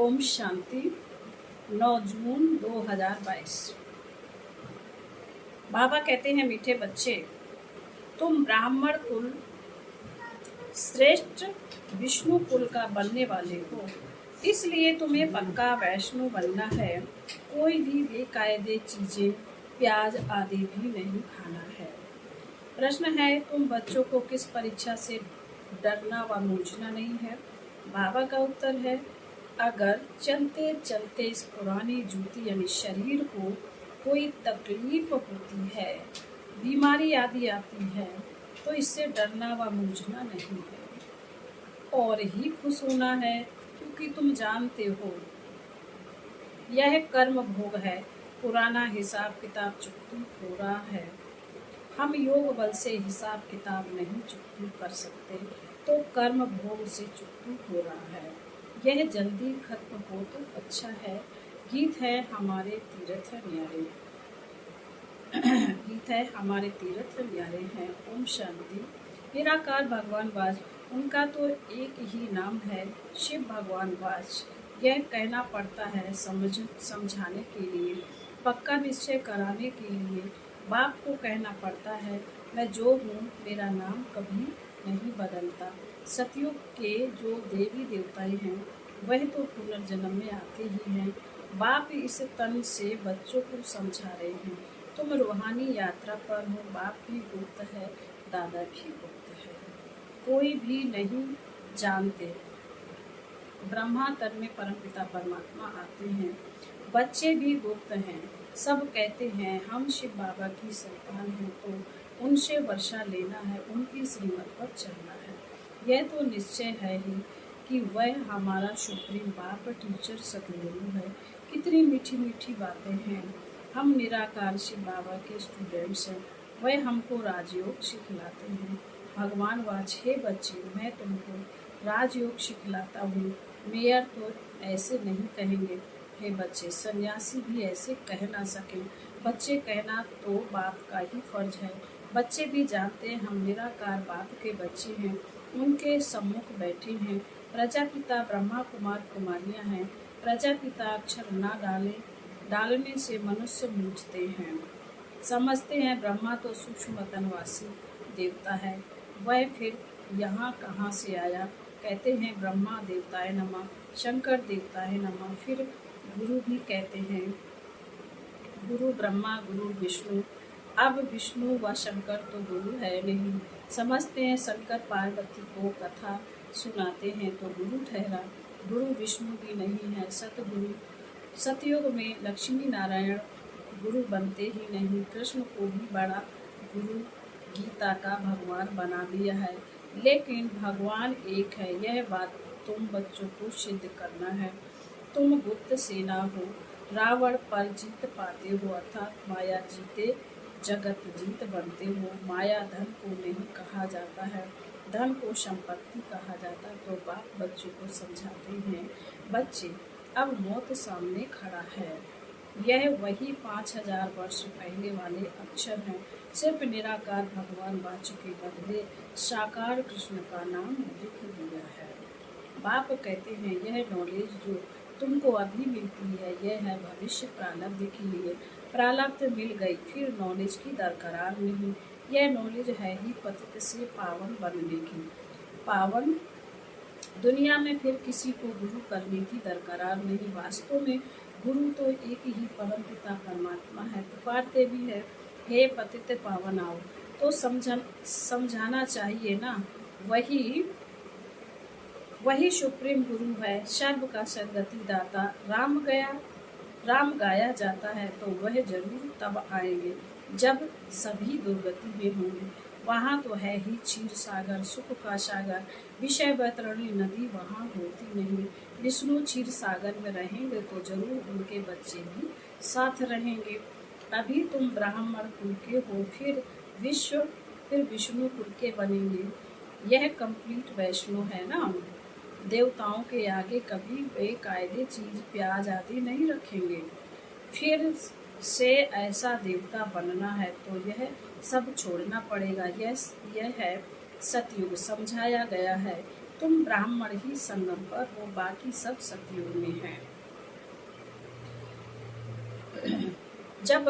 ओम शांति। 9 जून 2022। बाबा कहते हैं, मीठे बच्चे, तुम ब्राह्मण कुल श्रेष्ठ विष्णु कुल का बनने वाले हो, इसलिए तुम्हें पक्का वैष्णव बनना है। कोई भी बेकायदे चीजें, प्याज आदि भी नहीं खाना है। प्रश्न है, तुम बच्चों को किस परीक्षा से डरना व मूझना नहीं है? बाबा का उत्तर है, अगर चलते चलते इस पुरानी जूती यानी शरीर को कोई तकलीफ होती है, बीमारी आदि आती है, तो इससे डरना व मूझना नहीं है और ही खुश होना है, क्योंकि तुम जानते हो यह कर्म भोग है। पुराना हिसाब किताब चुकती हो रहा है। हम योग बल से हिसाब किताब नहीं चुकती कर सकते, तो कर्म भोग से चुकती हो रहा है। यह जल्दी खत्म हो तो अच्छा है। गीत है हमारे तीर्थ न्यारे गीत है हमारे तीर्थ न्यारे हैं। ओम शांति। निराकार भगवान वाज, उनका तो एक ही नाम है, शिव भगवान वाज। यह कहना पड़ता है समझाने के लिए, पक्का निश्चय कराने के लिए। बाप को कहना पड़ता है, मैं जो हूँ, मेरा नाम कभी नहीं बदलता। सतयुग के जो देवी देवताएं हैं, वह तो पुनर्जन्म में आते ही हैं। बाप इस तन से बच्चों को समझा रहे हैं। तुम रूहानी यात्रा पर हो। बाप भी गुप्त है, दादा भी गुप्त है, कोई भी नहीं जानते। ब्रह्मा तन में परमपिता परमात्मा आते हैं। बच्चे भी गुप्त हैं। सब कहते हैं हम शिव बाबा की संतान हैं, तो उनसे वर्षा लेना है, उनकी श्रीमत पर चलना है। यह तो निश्चय है ही कि वह हमारा सुप्रीम बाप टीचर सतगुरु है। कितनी मीठी मीठी बातें हैं। हम निराकार शिव बाबा के स्टूडेंट्स हैं। वह हमको राजयोग सिखलाते हैं। भगवान वाच, हे बच्चे, मैं तुमको राजयोग सिखलाता हूँ। मेयर तो ऐसे नहीं कहेंगे। हे बच्चे, सन्यासी भी ऐसे कह ना सके। बच्चे कहना तो बाप का ही फर्ज है। बच्चे भी जानते हैं हम निराकार बाप के बच्चे हैं, उनके सम्मुख बैठे हैं। प्रजापिता ब्रह्मा कुमार कुमारियां हैं। प्रजापिता अक्षर ना डालने से मनुष्य मूझते हैं। समझते हैं ब्रह्मा तो सूक्ष्म तनवासी देवता है, वह फिर यहाँ कहाँ से आया। कहते हैं ब्रह्मा देवताय नमः, शंकर देवताय नमः। फिर गुरु भी कहते हैं, गुरु ब्रह्मा गुरु विष्णु। अब विष्णु व शंकर तो गुरु है नहीं। समझते हैं शंकर पार्वती को कथा सुनाते हैं तो गुरु ठहरा। गुरु विष्णु भी नहीं है, सतगुरु। सतयुग में लक्ष्मी नारायण गुरु बनते ही नहीं। कृष्ण को भी बड़ा गुरु गीता का भगवान बना दिया है, लेकिन भगवान एक है। यह बात तुम बच्चों को सिद्ध करना है। तुम गुप्त सेना हो, रावण पर जीत पाते हो, अर्थात माया जीते जगत जीत बनते हो। माया धन को नहीं कहा जाता है, धन को संपत्ति कहा जाता है। तो बाप बच्चों को समझाते हैं, बच्चे, अब मौत सामने खड़ा है। यह वही 5000 वर्ष पहले वाले अक्षर हैं। सिर्फ निराकार भगवान वाच के बदले साकार कृष्ण का नाम लिख दिया है। बाप कहते हैं, यह नॉलेज जो तुमको अभी मिलती है, यह है भविष्य प्रारब्ध के लिए। प्रारब्ध मिल गई, फिर नॉलेज की दरकरार नहीं। यह नॉलेज है ही पतित से पावन बनने की। पावन दुनिया में फिर किसी को गुरु करने की दरकरार नहीं। वास्तव में गुरु तो एक ही परम पिता परमात्मा है। पुकारते भी है, हे पतित पावन आओ, तो समझाना चाहिए ना। वही सुप्रीम गुरु है, सर्व का सदगति दाता। राम गाया जाता है, तो वह जरूर तब आएंगे जब सभी दुर्गति में होंगे। वहाँ तो है ही क्षीर सागर, सुख का सागर। विषय वैतरणी नदी वहाँ होती नहीं। विष्णु क्षीर सागर में रहेंगे तो जरूर उनके बच्चे भी साथ रहेंगे। अभी तुम ब्राह्मण कुल के हो, फिर विष्णु कुल के बनेंगे। यह कंप्लीट वैष्णव है ना। देवताओं के आगे कभी बेकायदे चीज प्याज आदि नहीं रखेंगे। फिर से ऐसा देवता बनना है तो यह सब छोड़ना पड़ेगा। यह है सतयुग, समझाया गया है। तुम ब्राह्मण ही संगम पर हो, बाकी सब सतयुग में है। जब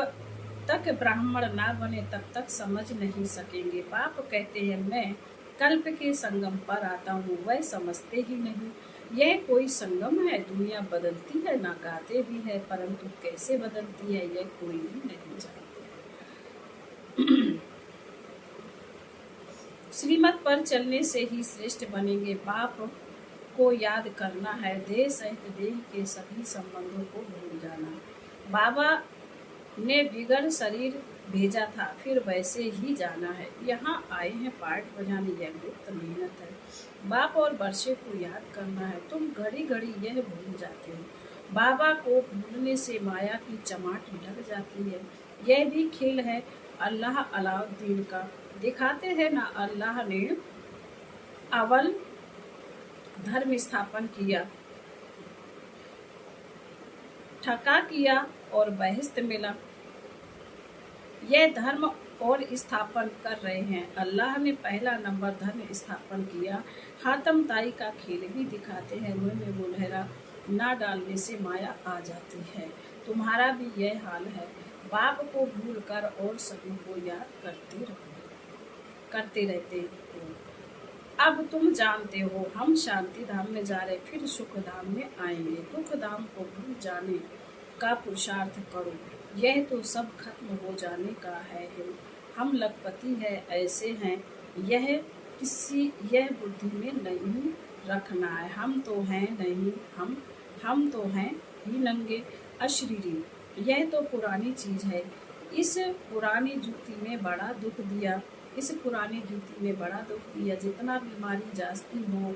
तक ब्राह्मण ना बने तब तक समझ नहीं सकेंगे। बाप कहते हैं मैं कल्प के संगम पर आता हूँ, वह समझते ही नहीं। यह कोई संगम है? दुनिया बदलती है, ना गाते भी है, परंतु कैसे बदलती है यह कोई भी नहीं जानते। श्रीमत पर चलने से ही श्रेष्ठ बनेंगे। बाप को याद करना है, देह सहित देह के सभी संबंधों को भूल जाना। बाबा ने बिगड़ शरीर भेजा था, फिर वैसे ही जाना है। यहाँ आए हैं पाठ बजाने, यह गुप्त मेहनत है। बाप और वर्षे को याद करना है, तुम घड़ी घड़ी यह भूल जाते हो। बाबा को भूलने से माया की चमाट लग जाती है। यह भी खेल है अल्लाह अलाउद्दीन का। दिखाते हैं ना, अल्लाह ने अव्वल धर्म स्थापन किया, ठका किया और बहिष्त मिला। यह धर्म और स्थापन कर रहे हैं। अल्लाह ने पहला नंबर धर्म स्थापन किया। हातम ताई का खेल भी दिखाते हैं, मुंह में मुलहरा ना डालने से माया आ जाती है। तुम्हारा भी यह हाल है। बाप को भूल कर और सभी को याद करते रहते हो। अब तुम जानते हो हम शांति धाम में जा रहे, फिर सुख धाम में आएंगे। दुख धाम को भूल जाने का पुरुषार्थ करो, यह तो सब खत्म हो जाने का है। हम लखपति है, ऐसे हैं, यह बुद्धि में नहीं रखना है। हम तो हैं नहीं, हम तो हैं ही नंगे अशरीरी। यह तो पुरानी चीज है। इस पुरानी जूती में बड़ा दुख दिया, जितना बीमारी जास्ती हो,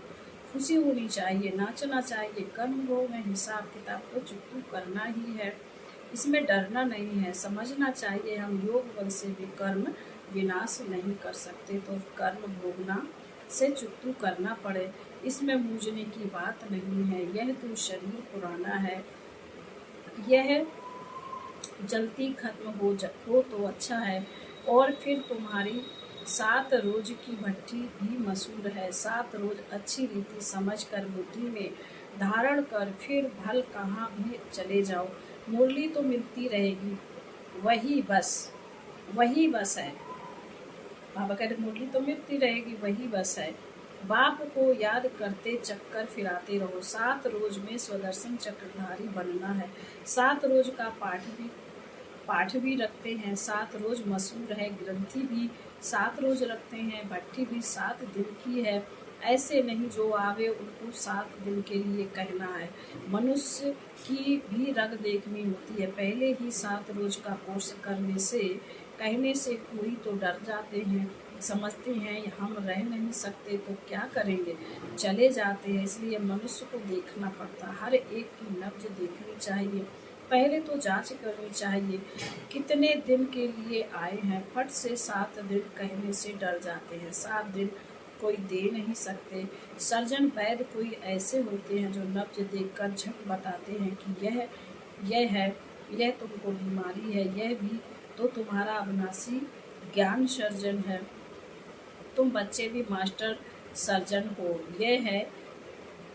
खुशी होनी चाहिए, नाचना चाहिए। कर्म योग में हिसाब किताब को चुकू करना ही है, इसमें डरना नहीं है। समझना चाहिए हम योग बल से भी कर्म विनाश नहीं कर सकते, तो कर्म भोगना से चुकू करना पड़े, इसमें मूझने की बात नहीं है। यह तो शरीर पुराना है, यह जल्दी खत्म हो तो अच्छा है। और फिर तुम्हारी 7 रोज की भट्टी भी मशहूर है। 7 रोज अच्छी रीति समझ कर बुद्धि में धारण कर, फिर भल कहाँ भी चले जाओ, मुरली तो मिलती रहेगी, वही बस है। बाबा कहते मुरली तो मिलती रहेगी, वही बस है। बाप को याद करते चक्कर फिराते रहो। 7 रोज में स्वदर्शन चक्रधारी बनना है। 7 रोज का पाठ भी रखते हैं। 7 रोज मशहूर है, ग्रंथि भी 7 रोज रखते हैं, भट्टी भी 7 दिन की है। ऐसे नहीं जो आवे उनको 7 दिन के लिए कहना है। मनुष्य की भी रग देखनी होती है। पहले ही 7 रोज का कोर्स कहने से कोई तो डर जाते हैं, समझते हैं हम रह नहीं सकते तो क्या करेंगे, चले जाते हैं। इसलिए मनुष्य को देखना पड़ता, हर एक की नब्ज देखनी चाहिए। पहले तो जांच करनी चाहिए कितने दिन के लिए आए हैं। फट से 7 दिन कहने से डर जाते हैं। 7 दिन कोई दे नहीं सकते। सर्जन वैद्य कोई ऐसे होते हैं जो नब्ज देखकर झट बताते हैं कि यह तुमको बीमारी है। यह भी तो तुम्हारा अविनाशी ज्ञान सर्जन है। तुम बच्चे भी मास्टर सर्जन हो। यह है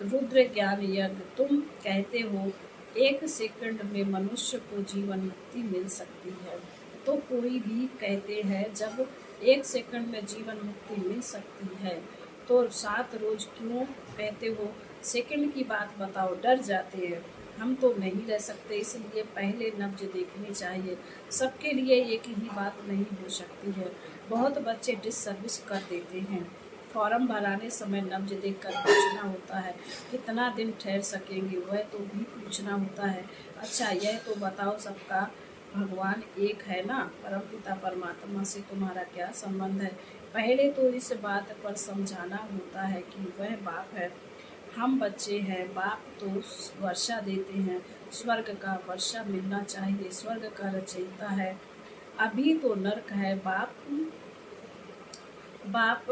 रुद्र ज्ञान यज्ञ। तुम कहते हो 1 सेकंड में मनुष्य को जीवन मुक्ति मिल सकती है, तो कोई भी कहते हैं जब 1 सेकंड में जीवन मुक्ति मिल सकती है तो 7 रोज क्यों कहते हो? सेकंड की बात बताओ, डर जाते हैं। हम तो नहीं रह सकते, इसलिए पहले नब्ज देखनी चाहिए। सबके लिए एक ही बात नहीं हो सकती है। बहुत बच्चे डिससर्विस कर देते हैं। फॉर्म भराने समय नब्ज देखकर पूछना होता है कितना दिन ठहर सकेंगे, वह तो भी पूछना होता है। अच्छा यह तो बताओ, सबका भगवान एक है ना? परमपिता परमात्मा से तुम्हारा क्या संबंध है? पहले तो इस बात पर समझाना होता है कि वह बाप है, हम बच्चे हैं। बाप तो वर्षा देते हैं, स्वर्ग का वर्षा मिलना चाहिए। स्वर्ग का रचयिता है, अभी तो नर्क है। बाप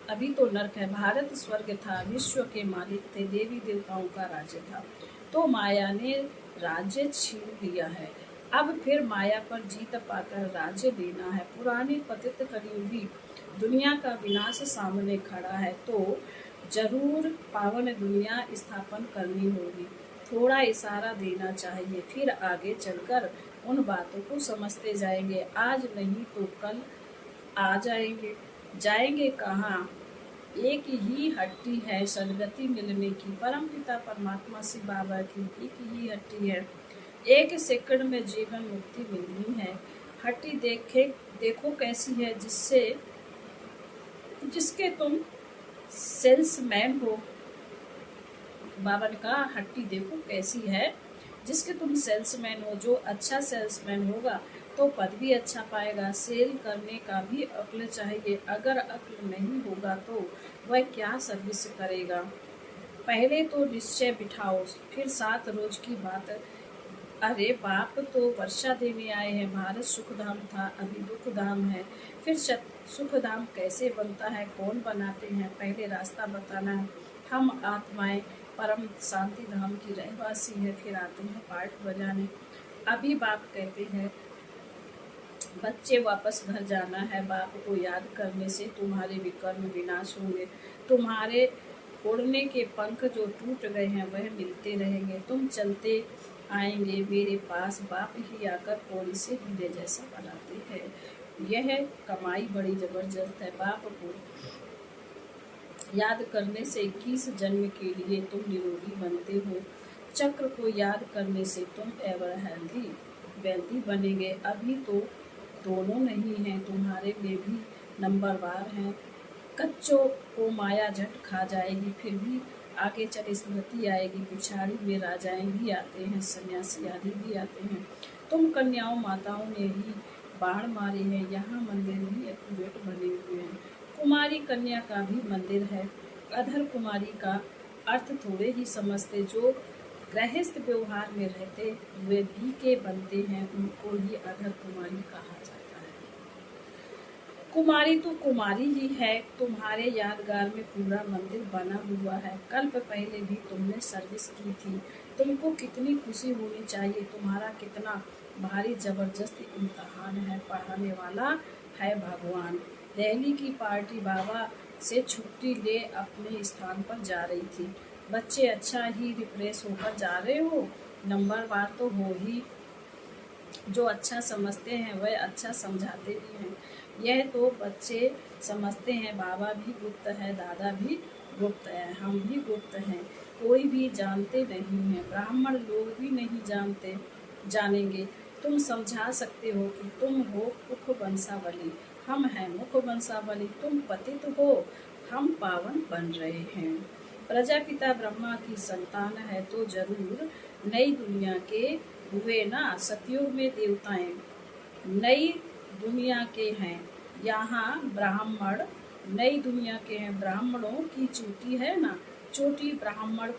अभी तो नर्क है। भारत स्वर्ग था, विश्व के मालिक थे, देवी देवताओं का राज्य था, तो माया ने राज्य छीन लिया है। अब फिर माया पर जीत पाकर राज्य लेना है। पुरानी पतित कलयुगी दुनिया का विनाश सामने खड़ा है, तो जरूर पावन दुनिया स्थापन करनी होगी। थोड़ा इशारा देना चाहिए, फिर आगे चलकर उन बातों को समझते जाएंगे। आज नहीं तो कल आ जाएंगे। जाएंगे कहाँ? एक ही हट्टी है सदगति मिलने की, परम पिता परमात्मा शिव बाबा की एक ही हट्टी है। एक सेकंड में जीवन मुक्ति मिलनी है। हट्टी देखो कैसी है, जिसके तुम सेल्समैन हो। बाबा ने कहा हट्टी देखो कैसी है, जिसके तुम सेल्समैन हो। जो अच्छा सेल्समैन होगा तो पद भी अच्छा पाएगा। सेल करने का भी अक्ल चाहिए। अगर अक्ल नहीं होगा तो वह क्या सर्विस करेगा। पहले तो निश्चय बिठाओ, फिर 7 रोज की बात। अरे बाप तो वर्षा देने आए हैं। भारत सुखधाम था, अभी दुखधाम है। फिर सुखधाम कैसे बनता है, कौन बनाते हैं, पहले रास्ता बताना है। हम आत्माएं परम शांति धाम की रहवासी है, फिर आते हैं पाठ बजाने। अभी बाप कहते हैं बच्चे वापस घर जाना है। बाप को याद करने से तुम्हारे विकर्म विनाश होंगे। तुम्हारे उड़ने के पंख जो टूट गए हैं वह मिलते रहेंगे। तुम चलते आएंगे मेरे पास। बाप ही आकर कौन से हीरे जैसा बनाते हैं। यह कमाई बड़ी जबरदस्त है। बाप को याद करने से 21 जन्म के लिए तुम निरोगी बनते हो। चक्र को याद करने से तुम एवर हेल्दी वेल्दी बनेंगे। अभी तो दोनों नहीं हैं, तुम्हारे में भी नंबरवार हैं। कच्चों को माया झट खा जाएगी, फिर भी आगे चले स्मृति आएगी। पिछाड़ी में राजाएं भी आते हैं, सन्यासी आदि भी आते हैं। तुम कन्याओं माताओं ने ही बाढ़ मारे हैं। यहाँ मंदिर भी एक्यूरेट बने हुए हैं। कुमारी कन्या का भी मंदिर है। अधर कुमारी का अर्थ थोड़े ही समझते। जो गृहस्थ व्यवहार में रहते हुए भी के बनते हैं, उनको ही अधर कुमारी कहा जाता है। कुमारी तो कुमारी ही है। तुम्हारे यादगार में पूरा मंदिर बना हुआ है। कल्प पहले भी तुमने सर्विस की थी। तुमको कितनी खुशी होनी चाहिए। तुम्हारा कितना भारी जबरदस्त इम्तहान है। पढ़ाने वाला है भगवान। दिल्ली की पार्टी बाबा से छुट्टी ले अपने स्थान पर जा रही थी। बच्चे अच्छा ही रिफ्रेश होकर जा रहे हो। नंबरवार तो हो ही। जो अच्छा समझते हैं वह अच्छा समझाते भी हैं। यह तो बच्चे समझते हैं। बाबा भी गुप्त है, दादा भी गुप्त है, हम भी गुप्त हैं। कोई भी जानते नहीं है। ब्राह्मण लोग भी नहीं जानेंगे। तुम समझा सकते हो कि तुम हो मुख वंशावली, हम हैं मुख वंशावली। तुम पतित हो, हम पावन बन रहे हैं। प्रजापिता ब्रह्मा की संतान है तो जरूर नई दुनिया के हुए ना। सतयुग में देवताएं नई दुनिया के हैं। यहाँ ब्राह्मण नई दुनिया के हैं। ब्राह्मणों की चोटी है ना, चोटी ब्राह्मण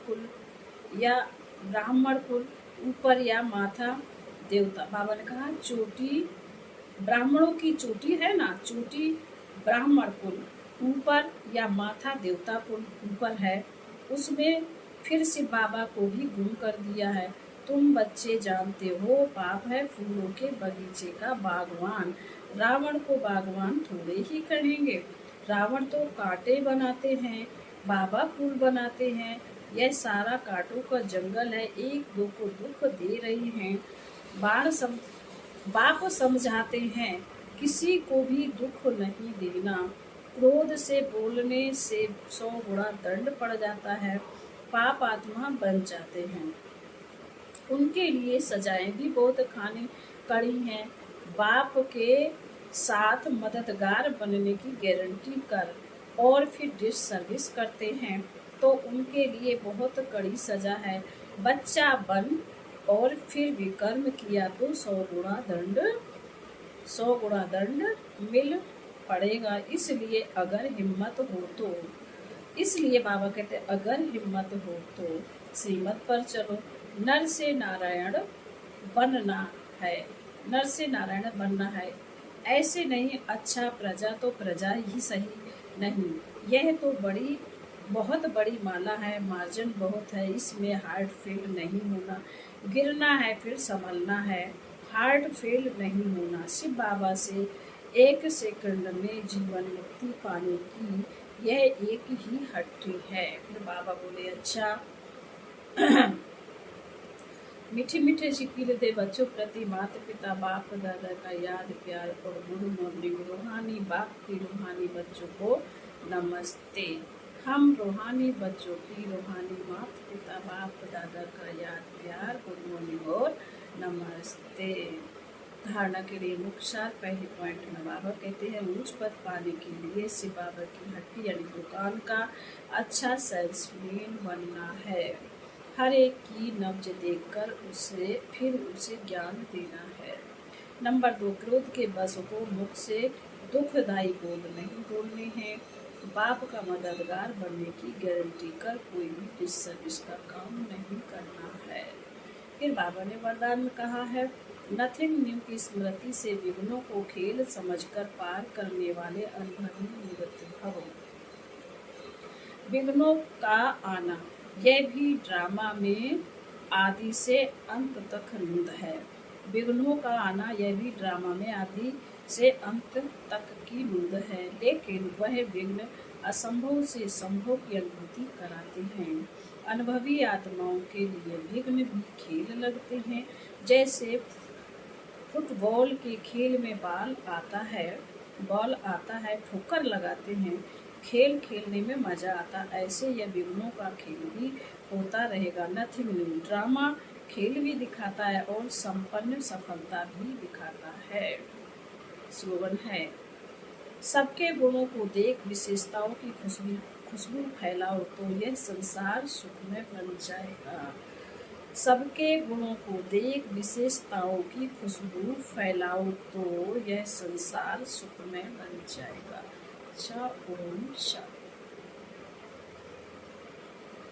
कुल ऊपर या माथा देवता। बाबा ने कहा चोटी ब्राह्मणों की चोटी है ना, चोटी ब्राह्मण कुल ऊपर या माथा देवता कुल ऊपर है। उसमें फिर से बाबा को भी गुम कर दिया है। तुम बच्चे जानते हो बाप है फूलों के बगीचे का बागवान। रावण को बागवान थोड़े ही कहेंगे। रावण तो कांटे बनाते हैं, बाबा फूल बनाते हैं। यह सारा कांटों का जंगल है। एक दो को दुख दे रही हैं। बाप समझाते हैं किसी को भी दुख नहीं देना। क्रोध से बोलने से 100 गुना दंड पड़ जाता है। पाप आत्मा बन जाते हैं। उनके लिए सजाएं भी बहुत खानी कड़ी हैं। बाप के साथ मददगार बनने की गारंटी कर और फिर डिस सर्विस करते हैं तो उनके लिए बहुत कड़ी सजा है। बच्चा बन और फिर विकर्म किया तो 100 गुना दंड मिल पड़ेगा। इसलिए बाबा कहते अगर हिम्मत हो तो श्रीमत पर चलो। नर से नारायण बनना है। ऐसे नहीं अच्छा प्रजा तो प्रजा ही सही नहीं। यह तो बहुत बड़ी माला है। मार्जिन बहुत है। इसमें हार्ट फेल नहीं होना। गिरना है फिर संभलना है। हार्ट फेल नहीं होना। शिव बाबा से 1 सेकंड में जीवन मुक्ति पाने की यह एक ही हट्टी है। फिर बाबा बोले अच्छा। मीठे मीठे शिकील दे बच्चों प्रति माता पिता बाप दादा का याद प्यार और गुरु मॉर्निंग रूहानी बाप की रूहानी बच्चों को नमस्ते। हम रूहानी बच्चों की रूहानी माता पिता बाप दादा का याद प्यार गुड मॉर्निंग और नमस्ते। धारणा के लिए मुख्य सार पहले पॉइंट में बाबा कहते हैं ऊंच पद पाने के लिए शिव बाबा की हट्टी यानी दुकान का अच्छा सेल्समैन बनना है। हर एक की नब्ज देखकर उसे ज्ञान देना है। नंबर 2, क्रोध के बस को मुख से दुखदायी बोल नहीं बोलने हैं। बाप का मददगार बनने की गारंटी कर कोई भी डिसर्विस का काम नहीं करना है। फिर बाबा ने वरदान में कहा है नथिंग न्यू की स्मृति से विघ्नों को खेल समझकर पार करने वाले अनुभवी निवृत्त भव। विघ्नों का आना यह भी ड्रामा में आदि से अंत तक नुद है। विघ्नों का आना यह भी ड्रामा में आदि से अंत तक की नुद है, लेकिन वह विघ्न असंभव से संभव की अनुभूति कराते हैं। अनुभवी आत्माओं के लिए विघ्न भी खेल लगते हैं। जैसे फुटबॉल के खेल में बॉल आता है ठोकर लगाते हैं, खेल खेलने में मजा आता। ऐसे यह विघ्नों का खेल भी होता रहेगा। नथिंग न्यू ड्रामा खेल भी दिखाता है और संपन्न सफलता भी दिखाता है। स्लोगन है सबके गुणों को देख विशेषताओं की खुशबू फैलाओ तो यह संसार सुखमय बन जाएगा। सबके गुणों को देख विशेषताओं की खुशबू फैलाओ तो यह संसार सुखमय बन जाएगा। अच्छा, ओम शांति।